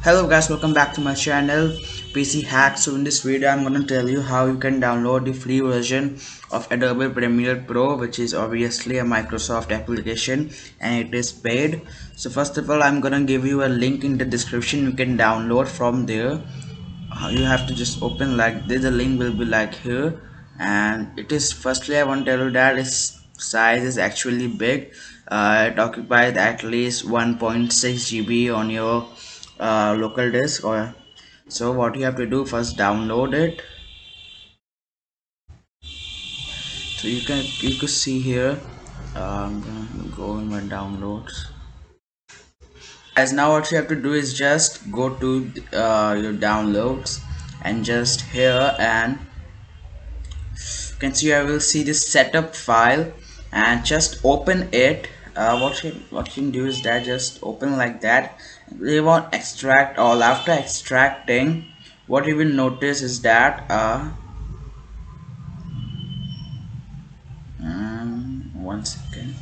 Hello guys, welcome back to my channel PC Hack. So in this video I'm going to tell you how you can download the free version of Adobe Premiere Pro, which is obviously a Microsoft application and it is paid. So first of all, I'm going to give you a link in the description. You can download from there. You have to just open like this. The link will be like here, and it is, firstly I want to tell you that its size is actually big. It occupies at least 1.6 GB on your local disk. Or so what you have to do, first download it. So you could see here. I'm gonna go in my downloads. As now what you have to do is just go to your downloads, and just here, and you can see I will see this setup file, and just open it. What you can do is that just open like that. They won't extract all. After extracting, what you will notice is that 1 second,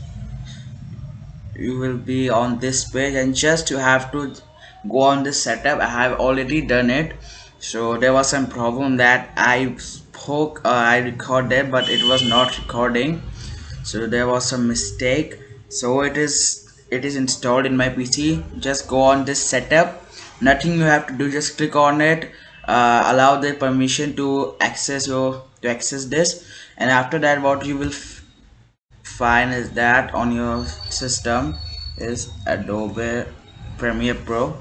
you will be on this page, and just you have to go on this setup. I have already done it. So there was some problem that I recorded, but it was not recording. So there was some mistake. So it is installed in my PC. Just go on this setup. Nothing you have to do, just click on it. Allow the permission to access this, and after that what you will find is that on your system is Adobe Premiere Pro.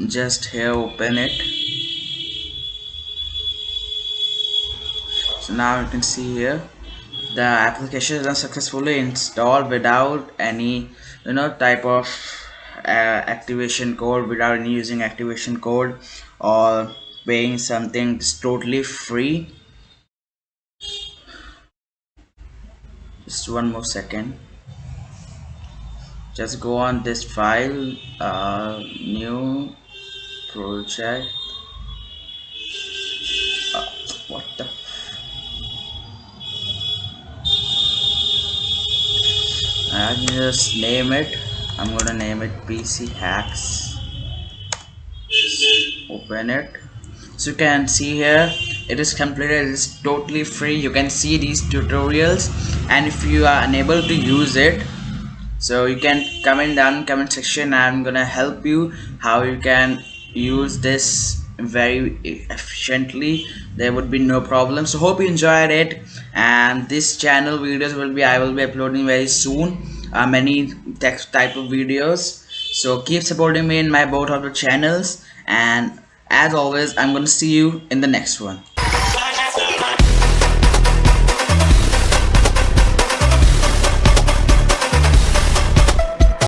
Just here open it. So now you can see here the application is successfully installed without any type of activation code, without any using activation code or paying something. It's totally free. Just one more second. Just go on this file, new project. What the, I can just name it. I'm gonna name it PC Hacks. Open it. So you can see here it is completed. It is totally free. You can see these tutorials, and if you are unable to use it, so you can comment down in comment section. I'm gonna help you how you can use this very efficiently. There would be no problem. So hope you enjoyed it, and this channel videos I will be uploading very soon, many text type of videos. So keep supporting me in my both of the channels, and as always I'm going to see you in the next one.